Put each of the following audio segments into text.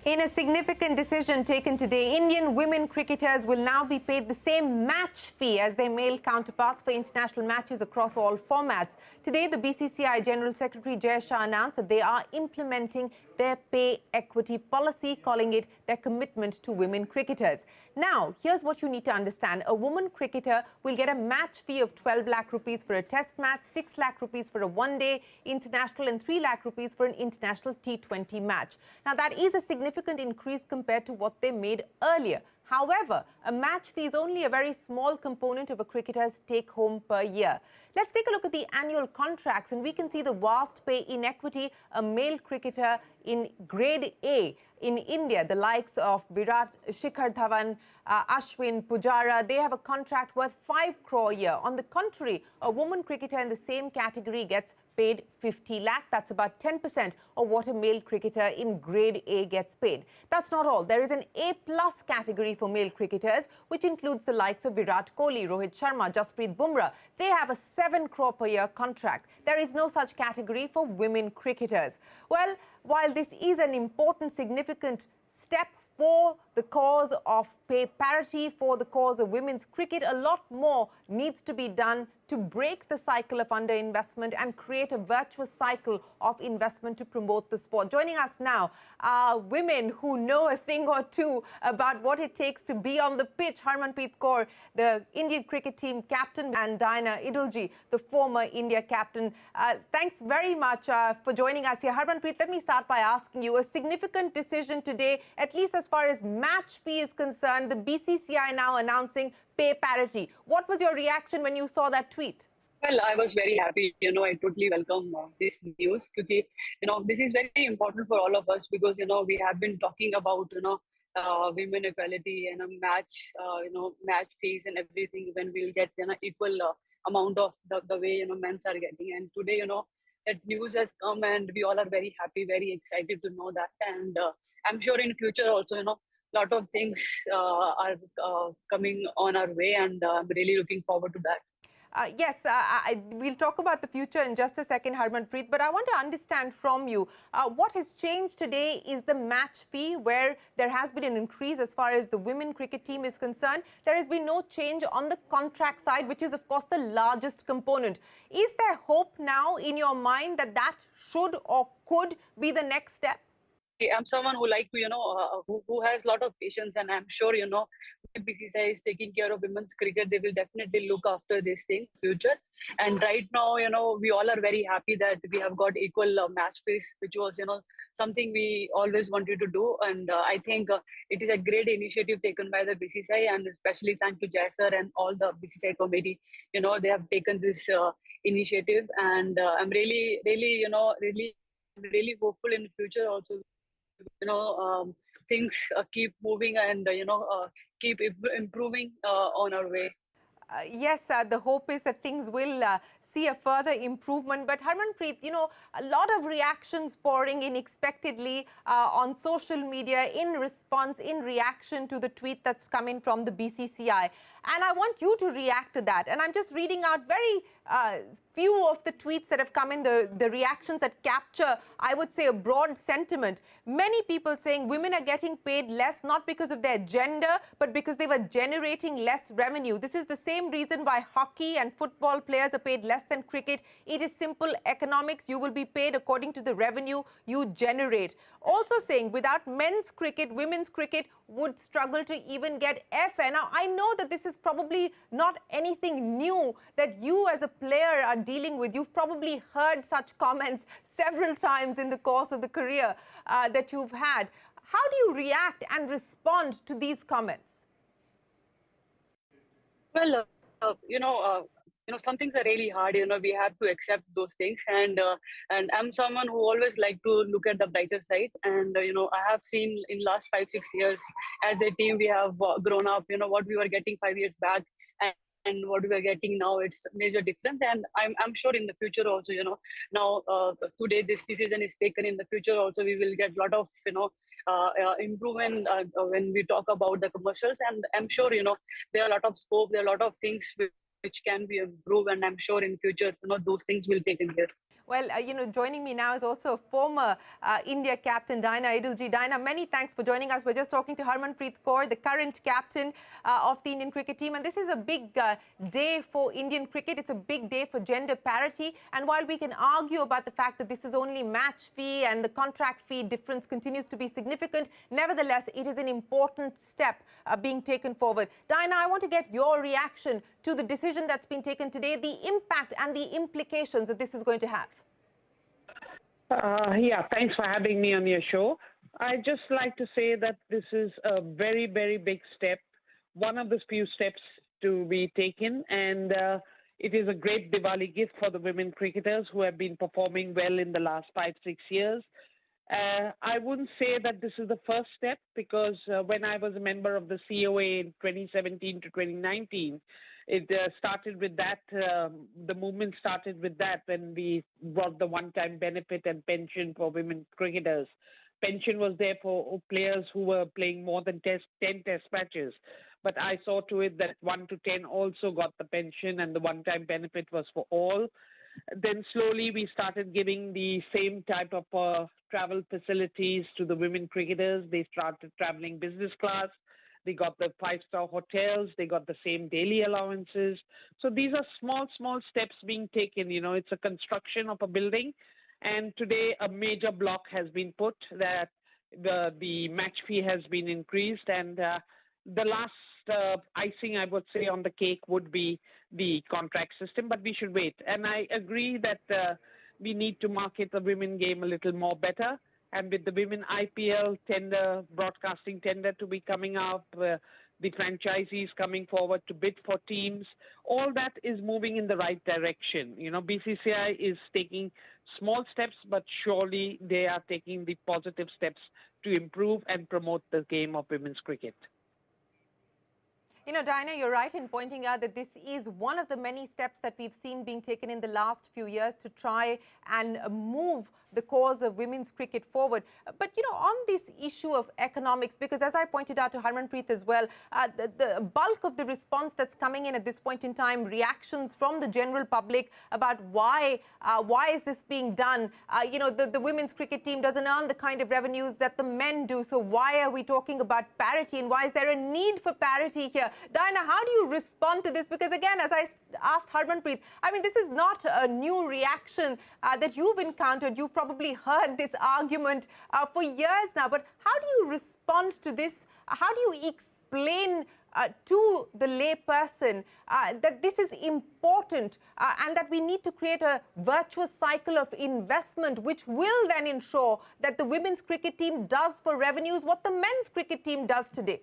In a significant decision taken today, Indian women cricketers will now be paid the same match fee as their male counterparts for international matches across all formats. Today, the BCCI General Secretary Jay Shah announced that they are implementing their pay equity policy, calling it their commitment to women cricketers. Now, here's what you need to understand. A woman cricketer will get a match fee of 12 lakh rupees for a test match, 6 lakh rupees for a one-day international and 3 lakh rupees for an international T20 match. Now, that is a significant increase compared to what they made earlier. However, a match fee is only a very small component of a cricketer's take-home per year. Let's take a look at the annual contracts, and we can see the vast pay inequity. A male cricketer in grade A in India, the likes of Virat, Shikhar Dhawan, Ashwin, Pujara, they have a contract worth 5 crore a year. On the contrary, a woman cricketer in the same category gets paid 50 lakh. That's about 10% of what a male cricketer in grade A gets paid. That's not all. There is an A+ category for male cricketers, which includes the likes of Virat Kohli, Rohit Sharma, Jasprit Bumrah. They have a 7 crore per year contract. There is no such category for women cricketers. Well, while this is an important, significant step for the cause of pay parity, for the cause of women's cricket, a lot more needs to be done to break the cycle of underinvestment and create a virtuous cycle of investment to promote the sport. Joining us now are women who know a thing or two about what it takes to be on the pitch. Harmanpreet Kaur, the Indian cricket team captain, and Edulji, the former India captain. Thanks very much for joining us here. Harmanpreet, let me start by asking you, a significant decision today, at least as far as match fee is concerned, the BCCI now announcing pay parity. What was your reaction when you saw that tweet? Well, I was very happy. I totally welcome this news because, this is very important for all of us because, we have been talking about, women equality and a match, match fees and everything when we'll get, equal amount of the way, men's are getting. And today, that news has come and we all are very happy, very excited to know that. And I'm sure in future also, lot of things are coming on our way, and I'm really looking forward to that. Yes, we'll talk about the future in just a second, Harmanpreet, but I want to understand from you, what has changed today is the match fee, where there has been an increase as far as the women cricket team is concerned. There has been no change on the contract side, which is, of course, the largest component. Is there hope now in your mind that that should or could be the next step? I'm someone who who has a lot of patience, and I'm sure, if BCCI is taking care of women's cricket, they will definitely look after this thing in future. And right now, we all are very happy that we have got equal match fees, which was, something we always wanted to do. And I think it is a great initiative taken by the BCCI, and especially thanks to Jay Sir and all the BCCI committee. They have taken this initiative, and I'm really hopeful in the future also. Things keep moving and keep improving on our way. Yes, the hope is that things will see a further improvement. But Harmanpreet, a lot of reactions pouring in unexpectedly on social media in response, in reaction to the tweet that's coming from the BCCI. And I want you to react to that. And I'm just reading out very few of the tweets that have come in, the reactions that capture, I would say, a broad sentiment. Many people saying women are getting paid less, not because of their gender, but because they were generating less revenue. This is the same reason why hockey and football players are paid less than cricket. It is simple economics. You will be paid according to the revenue you generate. Also saying without men's cricket, women's cricket would struggle to even get airfare. Now, I know that this is probably not anything new that you as a player are dealing with. You've probably heard such comments several times in the course of the career that you've had. How do you react and respond to these comments? Well, some things are really hard. We have to accept those things, and I'm someone who always like to look at the brighter side. And I have seen in last 5-6 years as a team we have grown up. What we were getting 5 years back and what we are getting now, it's major difference. And I'm sure in the future also, now today this decision is taken. In the future also we will get a lot of improvement when we talk about the commercials. And I'm sure there are a lot of scope, there are a lot of things which can be improved, and I'm sure in future those things will take in care. Well, joining me now is also former India captain Diana Edulji. Diana, many thanks for joining us. We're just talking to Harmanpreet Kaur, the current captain of the Indian cricket team. And this is a big day for Indian cricket. It's a big day for gender parity. And while we can argue about the fact that this is only match fee and the contract fee difference continues to be significant, nevertheless, it is an important step being taken forward. Diana, I want to get your reaction to the decision that's been taken today, the impact and the implications that this is going to have. Yeah, thanks for having me on your show. I'd just like to say that this is a very, very big step, one of the few steps to be taken, and it is a great Diwali gift for the women cricketers who have been performing well in the last 5-6 years. I wouldn't say that this is the first step because when I was a member of the COA in 2017 to 2019, it started with that, the movement started with that when we brought the one-time benefit and pension for women cricketers. Pension was there for players who were playing more than 10 test matches. But I saw to it that 1 to 10 also got the pension and the one-time benefit was for all. Then slowly we started giving the same type of travel facilities to the women cricketers. They started traveling business class. They got the 5-star hotels. They got the same daily allowances. So these are small, small steps being taken. You know, it's a construction of a building. And today a major block has been put that the match fee has been increased. And the last icing, I would say, on the cake would be the contract system. But we should wait. And I agree that we need to market the women game a little more better. And with the women IPL tender, broadcasting tender to be coming up, the franchisees coming forward to bid for teams, all that is moving in the right direction. You know, BCCI is taking small steps, but surely they are taking the positive steps to improve and promote the game of women's cricket. You know, Diana, you're right in pointing out that this is one of the many steps that we've seen being taken in the last few years to try and move the cause of women's cricket forward. But, you know, on this issue of economics, because as I pointed out to Harmanpreet as well, the bulk of the response that's coming in at this point in time, reactions from the general public about why is this being done? You know, the women's cricket team doesn't earn the kind of revenues that the men do. So why are we talking about parity and why is there a need for parity here? Diana, how do you respond to this? Because again, as I asked Harmanpreet, I mean, this is not a new reaction that you've encountered. You've probably heard this argument for years now. But how do you respond to this? How do you explain to the layperson that this is important and that we need to create a virtuous cycle of investment which will then ensure that the women's cricket team does for revenues what the men's cricket team does today?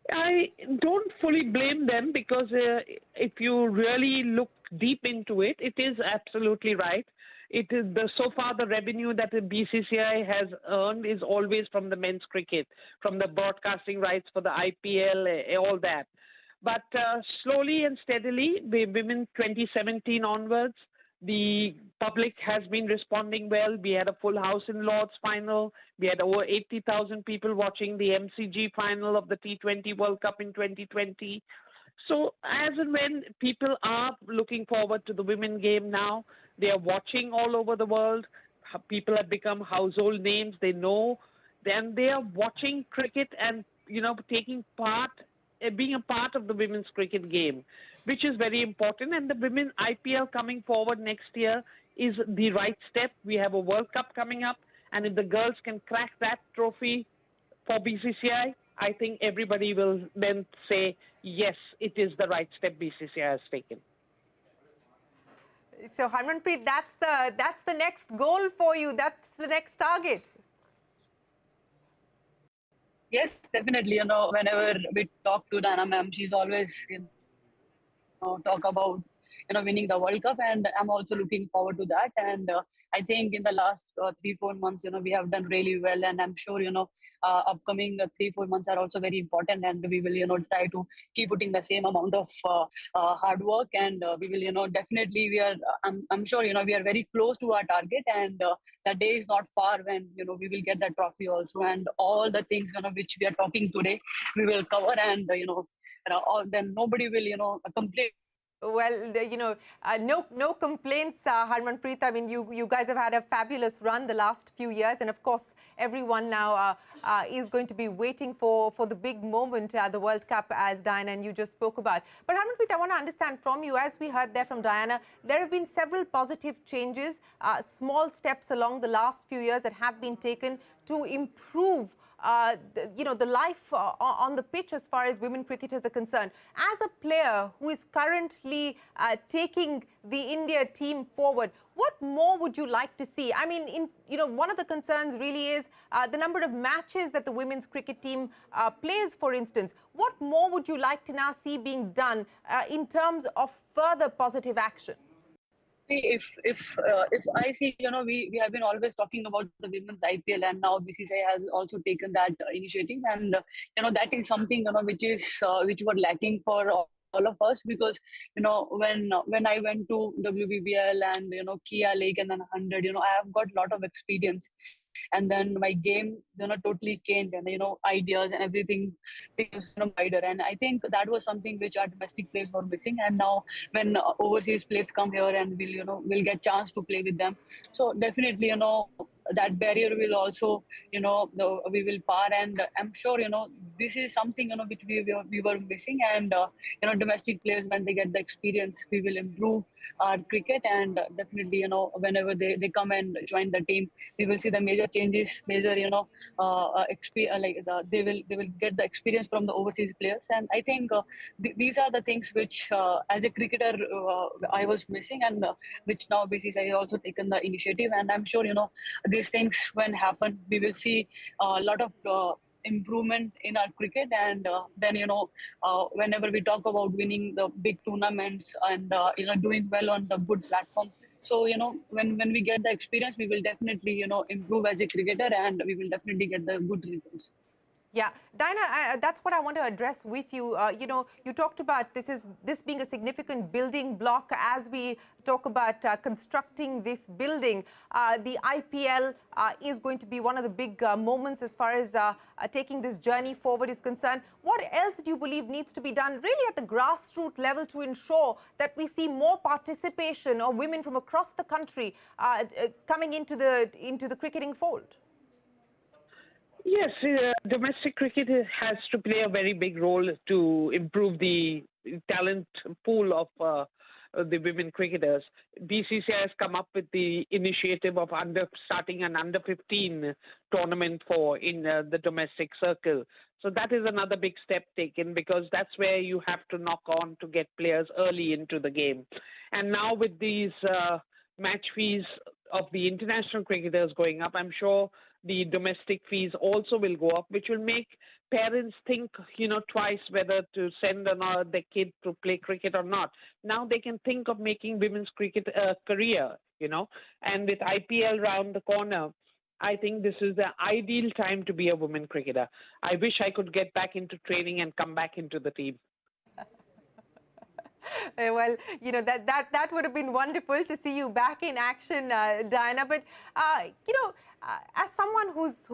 I don't fully blame them because if you really look deep into it, it is absolutely right. It is so far the revenue that the BCCI has earned is always from the men's cricket, from the broadcasting rights for the IPL, all that. But slowly and steadily, the women 2017 onwards, the public has been responding well. We had a full house in Lord's final. We had over 80,000 people watching the MCG final of the T20 World Cup in 2020. So as and when people are looking forward to the women game now, they are watching all over the world. People have become household names. They know. Then they are watching cricket and, you know, taking part, being a part of the women's cricket game, which is very important. And the women IPL coming forward next year is the right step. We have a World Cup coming up. And if the girls can crack that trophy for BCCI, I think everybody will then say, yes, it is the right step BCCI has taken. So, Harmanpreet, that's the next goal for you. That's the next target. Yes, definitely. You know, whenever we talk to Dana ma'am, she's always, you know, talk about, you know, winning the World Cup, and I'm also looking forward to that. And I think in the last 3-4 months, you know, we have done really well, and I'm sure, you know, upcoming 3-4 months are also very important, and we will, you know, try to keep putting the same amount of hard work, and we will, you know, definitely I'm sure, you know, we are very close to our target, and the day is not far when, you know, we will get that trophy also, and all the things, you know, which we are talking today, we will cover, and then nobody will, you know, complain Well, no complaints, Harmanpreet. I mean, you guys have had a fabulous run the last few years, and of course, everyone now is going to be waiting for the big moment, the World Cup, as Diana and you just spoke about. But Harmanpreet, I want to understand from you, as we heard there from Diana, there have been several positive changes, small steps along the last few years that have been taken to improve the life on the pitch as far as women cricketers are concerned. As a player who is currently taking the India team forward, what more would you like to see? I mean, one of the concerns really is the number of matches that the women's cricket team plays, for instance. What more would you like to now see being done in terms of further positive action? If I see, we have been always talking about the women's IPL, and now BCCI has also taken that initiative, and that is something which were lacking for all of us, because when I went to WBBL and Kia Lake and then 100, I have got a lot of experience, and then my game totally changed, and ideas and everything is wider. And I think that was something which our domestic players were missing, and now when overseas players come here and we'll get chance to play with them, so definitely that barrier will also we will par, and I'm sure this is something which we were missing, and domestic players, when they get the experience, we will improve our cricket, and definitely whenever they come and join the team, we will see the major changes, major they will get the experience from the overseas players. And I think these are the things which as a cricketer I was missing, and which now BCCI has also taken the initiative, and I'm sure these things when happen, we will see a lot of improvement in our cricket. And then whenever we talk about winning the big tournaments and doing well on the good platform, so when we get the experience, we will definitely improve as a cricketer, and we will definitely get the good results. Yeah, Diana, that's what I want to address with you. You talked about this being a significant building block as we talk about constructing this building. The IPL is going to be one of the big moments as far as taking this journey forward is concerned. What else do you believe needs to be done really at the grassroots level to ensure that we see more participation of women from across the country coming into the cricketing fold? Yes, domestic cricket has to play a very big role to improve the talent pool of the women cricketers. BCCI has come up with the initiative of starting an under-15 tournament in the domestic circle. So that is another big step taken, because that's where you have to knock on to get players early into the game. And now with these match fees of the international cricketers going up, I'm sure the domestic fees also will go up, which will make parents think, twice whether to send their kid to play cricket or not. Now they can think of making women's cricket a career, and with IPL round the corner, I think this is the ideal time to be a women cricketer. I wish I could get back into training and come back into the team. Well, that would have been wonderful to see you back in action, Diana. But as someone who's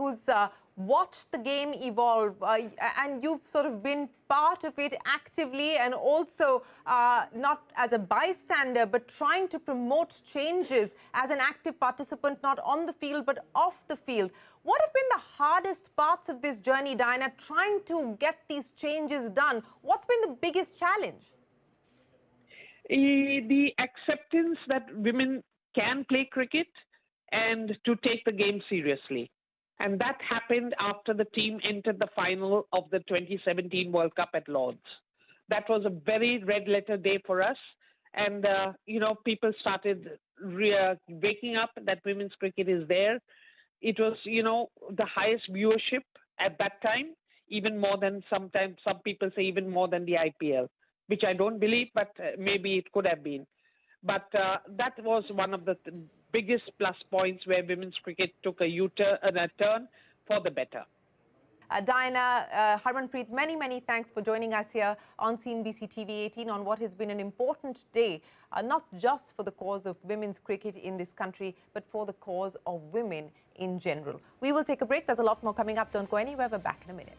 watched the game evolve, and you've sort of been part of it actively, and also not as a bystander, but trying to promote changes as an active participant, not on the field but off the field. What have been the hardest parts of this journey, Diana, trying to get these changes done? What's been the biggest challenge? The acceptance that women can play cricket and to take the game seriously. And that happened after the team entered the final of the 2017 World Cup at Lord's. That was a very red letter day for us. And, people started waking up that women's cricket is there. It was, the highest viewership at that time, even more than sometimes some people say even more than the IPL, which I don't believe, but maybe it could have been. But that was one of the biggest plus points where women's cricket took a turn for the better. Diana, Harmanpreet, many thanks for joining us here on CNBC TV 18 on what has been an important day, not just for the cause of women's cricket in this country, but for the cause of women in general. We will take a break. There's a lot more coming up. Don't go anywhere. We're back in a minute.